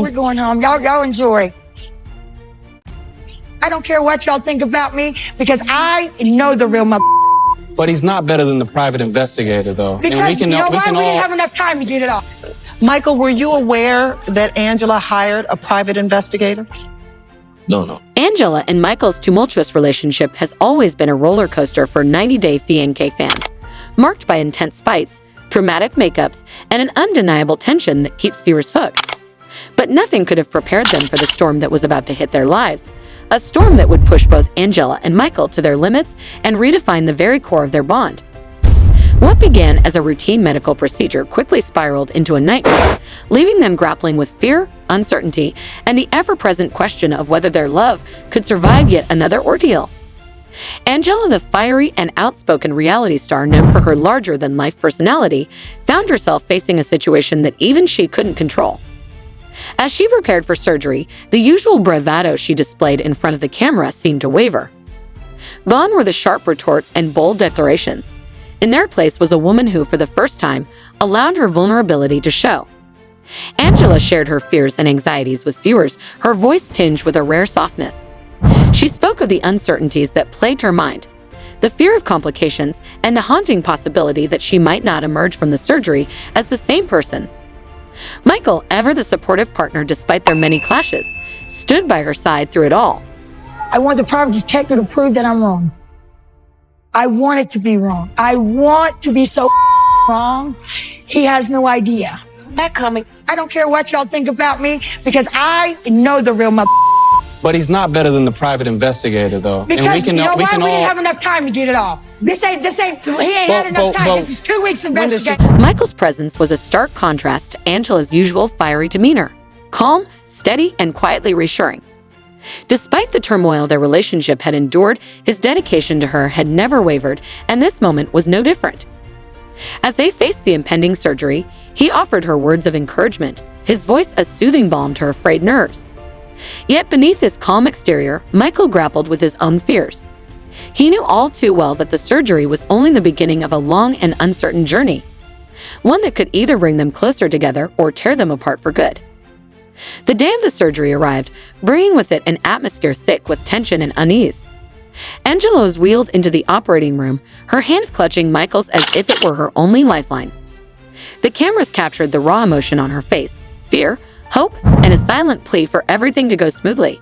We're going home. Y'all enjoy. I don't care what y'all think about me because I know the real mother. But he's not better than the private investigator, though. Because you know why? We didn't have enough time to get it off. Michael, were you aware that Angela hired a private investigator? No. Angela and Michael's tumultuous relationship has always been a roller coaster for 90-Day Fiancé fans, marked by intense fights, dramatic makeups, and an undeniable tension that keeps viewers hooked. But nothing could have prepared them for the storm that was about to hit their lives, a storm that would push both Angela and Michael to their limits and redefine the very core of their bond. What began as a routine medical procedure quickly spiraled into a nightmare, leaving them grappling with fear, uncertainty, and the ever-present question of whether their love could survive yet another ordeal. Angela, the fiery and outspoken reality star known for her larger-than-life personality, found herself facing a situation that even she couldn't control. As she prepared for surgery, the usual bravado she displayed in front of the camera seemed to waver. Gone were the sharp retorts and bold declarations. In their place was a woman who, for the first time, allowed her vulnerability to show. Angela shared her fears and anxieties with viewers, her voice tinged with a rare softness. She spoke of the uncertainties that plagued her mind, the fear of complications, and the haunting possibility that she might not emerge from the surgery as the same person. Michael, ever the supportive partner despite their many clashes, stood by her side through it all. I want the private detective to prove that I'm wrong. I want it to be wrong. I want to be so wrong. He has no idea. That coming. I don't care what y'all think about me because I know the real mother. But he's not better than the private investigator, though. Because you know why? We didn't have enough time to get it off. This ain't, he ain't had enough time. This is 2 weeks investigation. Michael's presence was a stark contrast to Angela's usual fiery demeanor, calm, steady, and quietly reassuring. Despite the turmoil their relationship had endured, his dedication to her had never wavered, and this moment was no different. As they faced the impending surgery, he offered her words of encouragement, his voice a soothing balm to her frayed nerves. Yet beneath his calm exterior, Michael grappled with his own fears. He knew all too well that the surgery was only the beginning of a long and uncertain journey, one that could either bring them closer together or tear them apart for good. The day of the surgery arrived, bringing with it an atmosphere thick with tension and unease. Angela was wheeled into the operating room, her hand clutching Michael's as if it were her only lifeline. The cameras captured the raw emotion on her face, fear, hope, and a silent plea for everything to go smoothly.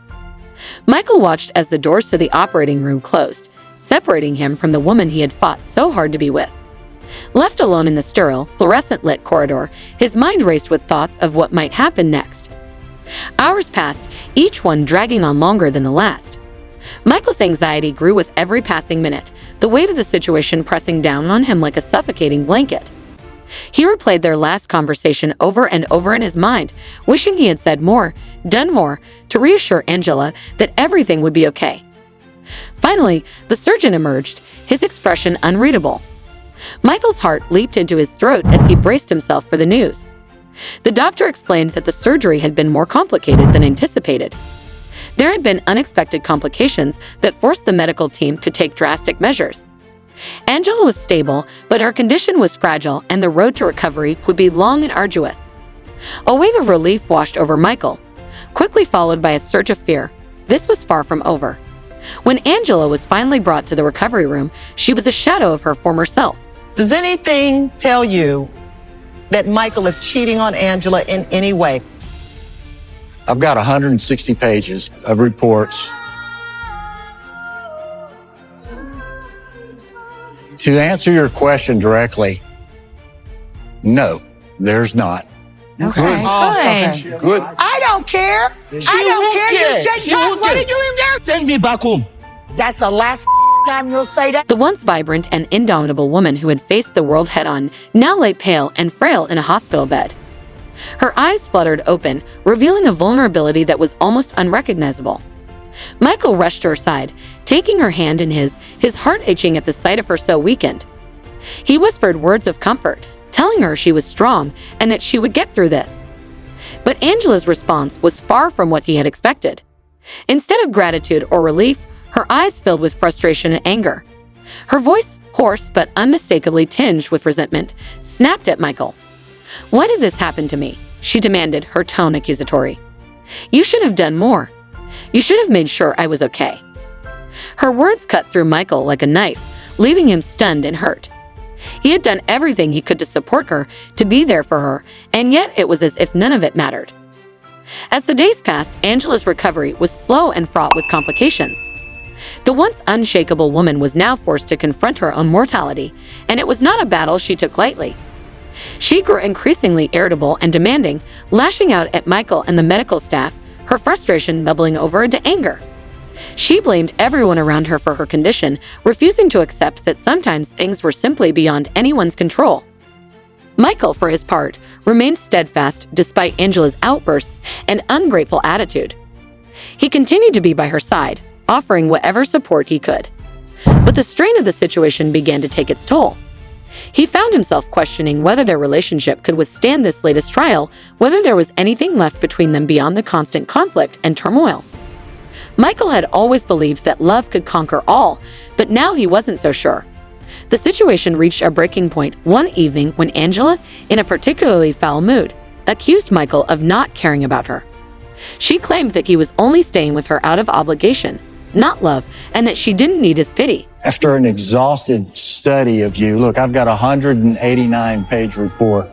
Michael watched as the doors to the operating room closed, separating him from the woman he had fought so hard to be with. Left alone in the sterile, fluorescent-lit corridor, his mind raced with thoughts of what might happen next. Hours passed, each one dragging on longer than the last. Michael's anxiety grew with every passing minute, the weight of the situation pressing down on him like a suffocating blanket. He replayed their last conversation over and over in his mind, wishing he had said more, done more, to reassure Angela that everything would be okay. Finally, the surgeon emerged, his expression unreadable. Michael's heart leaped into his throat as he braced himself for the news. The doctor explained that the surgery had been more complicated than anticipated. There had been unexpected complications that forced the medical team to take drastic measures. Angela was stable, but her condition was fragile and the road to recovery would be long and arduous. A wave of relief washed over Michael, quickly followed by a surge of fear. This was far from over. When Angela was finally brought to the recovery room, she was a shadow of her former self. Does anything tell you that Michael is cheating on Angela in any way? I've got 160 pages of reports. To answer your question directly, no, there's not. Okay. Good. I don't care. I don't care. You said, John, why did you leave there? Send me back home. That's the last time you'll say that. The once vibrant and indomitable woman who had faced the world head-on now lay pale and frail in a hospital bed. Her eyes fluttered open, revealing a vulnerability that was almost unrecognizable. Michael rushed to her side, taking her hand in his heart itching at the sight of her so weakened. He whispered words of comfort, telling her she was strong and that she would get through this. But Angela's response was far from what he had expected. Instead of gratitude or relief, her eyes filled with frustration and anger. Her voice, hoarse but unmistakably tinged with resentment, snapped at Michael. Why did this happen to me? she demanded, her tone accusatory. "You should have done more. You should have made sure I was okay." Her words cut through Michael like a knife, leaving him stunned and hurt. He had done everything he could to support her, to be there for her, and yet it was as if none of it mattered. As the days passed, Angela's recovery was slow and fraught with complications. The once unshakable woman was now forced to confront her own mortality, and it was not a battle she took lightly. She grew increasingly irritable and demanding, lashing out at Michael and the medical staff, her frustration bubbling over into anger. She blamed everyone around her for her condition, refusing to accept that sometimes things were simply beyond anyone's control. Michael, for his part, remained steadfast despite Angela's outbursts and ungrateful attitude. He continued to be by her side, offering whatever support he could. But the strain of the situation began to take its toll. He found himself questioning whether their relationship could withstand this latest trial, whether there was anything left between them beyond the constant conflict and turmoil. Michael had always believed that love could conquer all, but now he wasn't so sure. The situation reached a breaking point one evening when Angela, in a particularly foul mood, accused Michael of not caring about her. She claimed that he was only staying with her out of obligation, not love, and that she didn't need his pity. After an exhaustive study of you, look, I've got a 189-page report.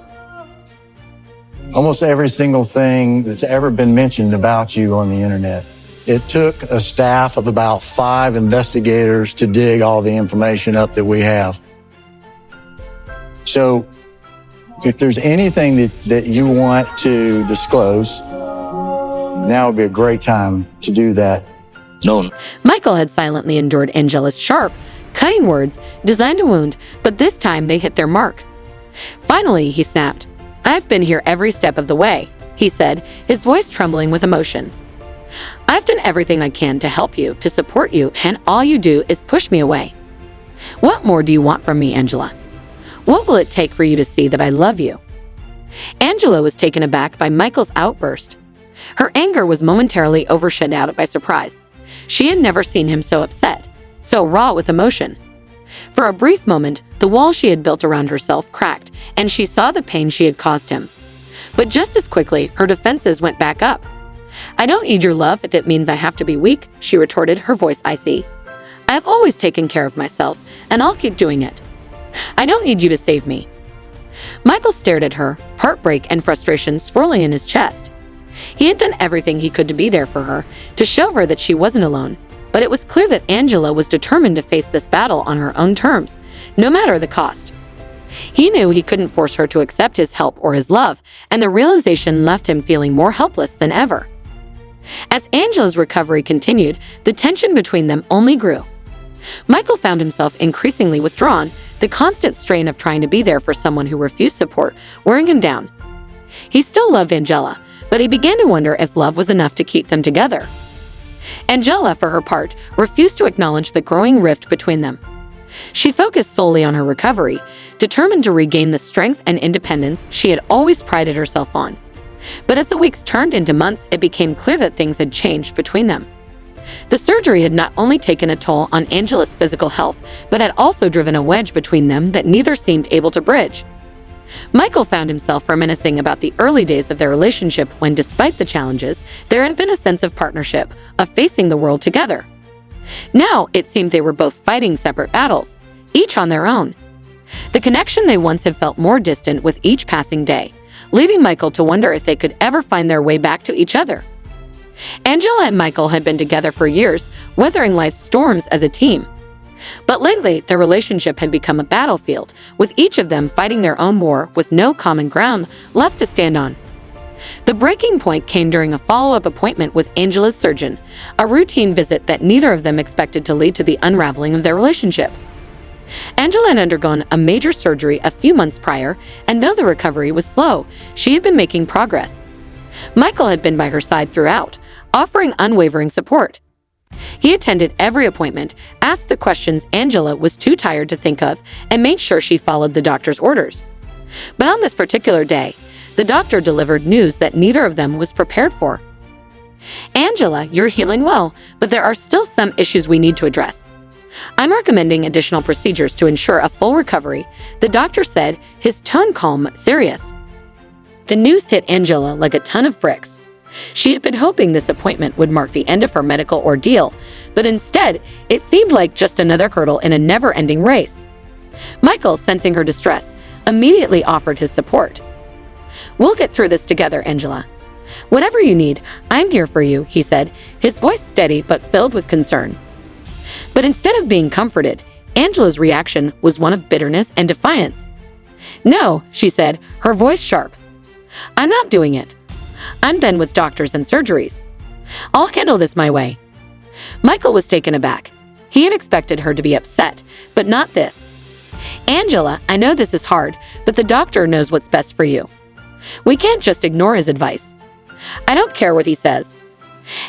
Almost every single thing that's ever been mentioned about you on the internet. It took a staff of about 5 investigators to dig all the information up that we have. So if there's anything that you want to disclose, now would be a great time to do that. No. Michael had silently endured Angela's sharp, cutting words designed to wound, but this time they hit their mark. Finally, he snapped. "I've been here every step of the way," he said, his voice trembling with emotion. "I've done everything I can to help you, to support you, and all you do is push me away. What more do you want from me, Angela? What will it take for you to see that I love you?" Angela was taken aback by Michael's outburst. Her anger was momentarily overshadowed by surprise. She had never seen him so upset, so raw with emotion. For a brief moment, the wall she had built around herself cracked, and she saw the pain she had caused him. But just as quickly, her defenses went back up. "I don't need your love if it means I have to be weak," she retorted, her voice icy. "I have always taken care of myself, and I'll keep doing it. I don't need you to save me." Michael stared at her, heartbreak and frustration swirling in his chest. He had done everything he could to be there for her, to show her that she wasn't alone, but it was clear that Angela was determined to face this battle on her own terms, no matter the cost. He knew he couldn't force her to accept his help or his love, and the realization left him feeling more helpless than ever. As Angela's recovery continued, the tension between them only grew. Michael found himself increasingly withdrawn, the constant strain of trying to be there for someone who refused support wearing him down. He still loved Angela, but he began to wonder if love was enough to keep them together. Angela, for her part, refused to acknowledge the growing rift between them. She focused solely on her recovery, determined to regain the strength and independence she had always prided herself on. But as the weeks turned into months, it became clear that things had changed between them. The surgery had not only taken a toll on Angela's physical health, but had also driven a wedge between them that neither seemed able to bridge. Michael found himself reminiscing about the early days of their relationship when, despite the challenges, there had been a sense of partnership, of facing the world together. Now, it seemed they were both fighting separate battles, each on their own. The connection they once had felt more distant with each passing day, leaving Michael to wonder if they could ever find their way back to each other. Angela and Michael had been together for years, weathering life's storms as a team. But lately, their relationship had become a battlefield, with each of them fighting their own war with no common ground left to stand on. The breaking point came during a follow-up appointment with Angela's surgeon, a routine visit that neither of them expected to lead to the unraveling of their relationship. Angela had undergone a major surgery a few months prior, and though the recovery was slow, she had been making progress. Michael had been by her side throughout, offering unwavering support. He attended every appointment, asked the questions Angela was too tired to think of, and made sure she followed the doctor's orders. But on this particular day, the doctor delivered news that neither of them was prepared for. "Angela, you're healing well, but there are still some issues we need to address. I'm recommending additional procedures to ensure a full recovery," the doctor said, his tone calm but serious. The news hit Angela like a ton of bricks. She had been hoping this appointment would mark the end of her medical ordeal, but instead, it seemed like just another hurdle in a never-ending race. Michael, sensing her distress, immediately offered his support. "We'll get through this together, Angela. Whatever you need, I'm here for you," he said, his voice steady but filled with concern. But instead of being comforted, Angela's reaction was one of bitterness and defiance. "No," she said, her voice sharp. "I'm not doing it. I'm done with doctors and surgeries. I'll handle this my way." Michael was taken aback. He had expected her to be upset, but not this. "Angela, I know this is hard, but the doctor knows what's best for you. We can't just ignore his advice. I don't care what he says."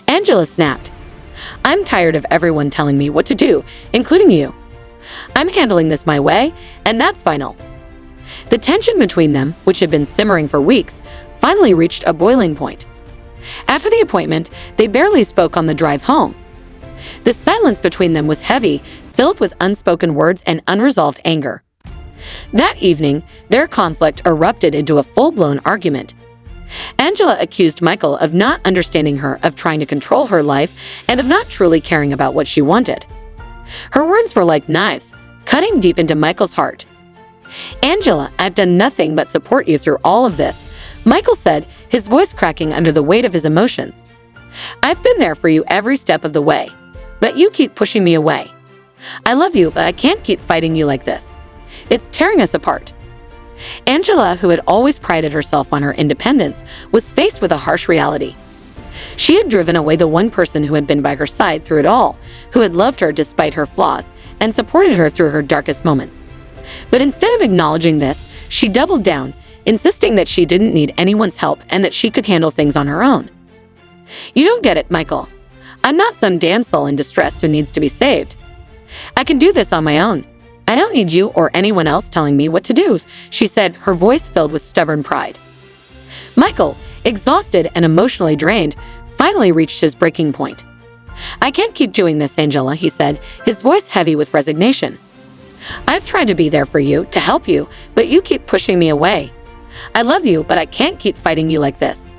Angela snapped. "I'm tired of everyone telling me what to do, including you. I'm handling this my way, and that's final." The tension between them, which had been simmering for weeks, finally reached a boiling point. After the appointment, they barely spoke on the drive home. The silence between them was heavy, filled with unspoken words and unresolved anger. That evening, their conflict erupted into a full-blown argument. Angela accused Michael of not understanding her, of trying to control her life, and of not truly caring about what she wanted. Her words were like knives, cutting deep into Michael's heart. "Angela, I've done nothing but support you through all of this," Michael said, his voice cracking under the weight of his emotions. "I've been there for you every step of the way, but you keep pushing me away. I love you, but I can't keep fighting you like this. It's tearing us apart." Angela, who had always prided herself on her independence, was faced with a harsh reality. She had driven away the one person who had been by her side through it all, who had loved her despite her flaws, and supported her through her darkest moments. But instead of acknowledging this, she doubled down, insisting that she didn't need anyone's help and that she could handle things on her own. "You don't get it, Michael. I'm not some damsel in distress who needs to be saved. I can do this on my own. I don't need you or anyone else telling me what to do," she said, her voice filled with stubborn pride. Michael, exhausted and emotionally drained, finally reached his breaking point. "I can't keep doing this, Angela," he said, his voice heavy with resignation. "I've tried to be there for you, to help you, but you keep pushing me away. I love you, but I can't keep fighting you like this.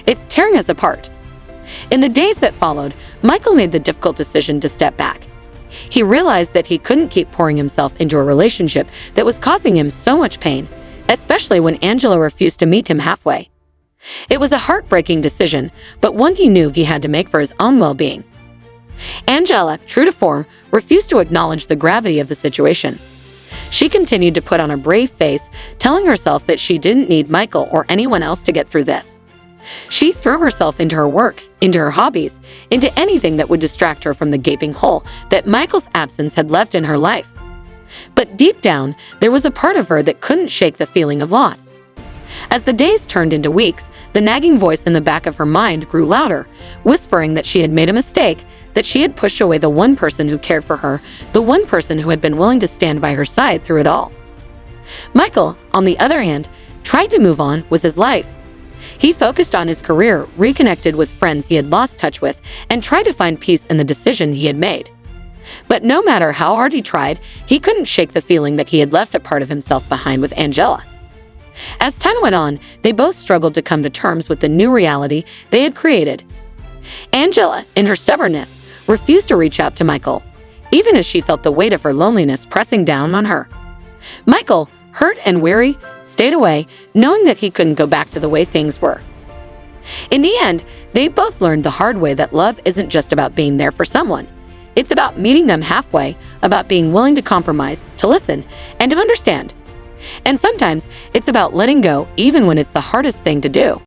It's tearing us apart." In the days that followed, Michael made the difficult decision to step back. He realized that he couldn't keep pouring himself into a relationship that was causing him so much pain, especially when Angela refused to meet him halfway. It was a heartbreaking decision, but one he knew he had to make for his own well-being. Angela, true to form, refused to acknowledge the gravity of the situation. She continued to put on a brave face, telling herself that she didn't need Michael or anyone else to get through this. She threw herself into her work, into her hobbies, into anything that would distract her from the gaping hole that Michael's absence had left in her life. But deep down, there was a part of her that couldn't shake the feeling of loss. As the days turned into weeks, the nagging voice in the back of her mind grew louder, whispering that she had made a mistake, that she had pushed away the one person who cared for her, the one person who had been willing to stand by her side through it all. Michael, on the other hand, tried to move on with his life. He focused on his career, reconnected with friends he had lost touch with, and tried to find peace in the decision he had made. But no matter how hard he tried, he couldn't shake the feeling that he had left a part of himself behind with Angela. As time went on, they both struggled to come to terms with the new reality they had created. Angela, in her stubbornness, refused to reach out to Michael, even as she felt the weight of her loneliness pressing down on her. Michael, hurt and weary, stayed away, knowing that he couldn't go back to the way things were. In the end, they both learned the hard way that love isn't just about being there for someone. It's about meeting them halfway, about being willing to compromise, to listen, and to understand. And sometimes it's about letting go even when it's the hardest thing to do.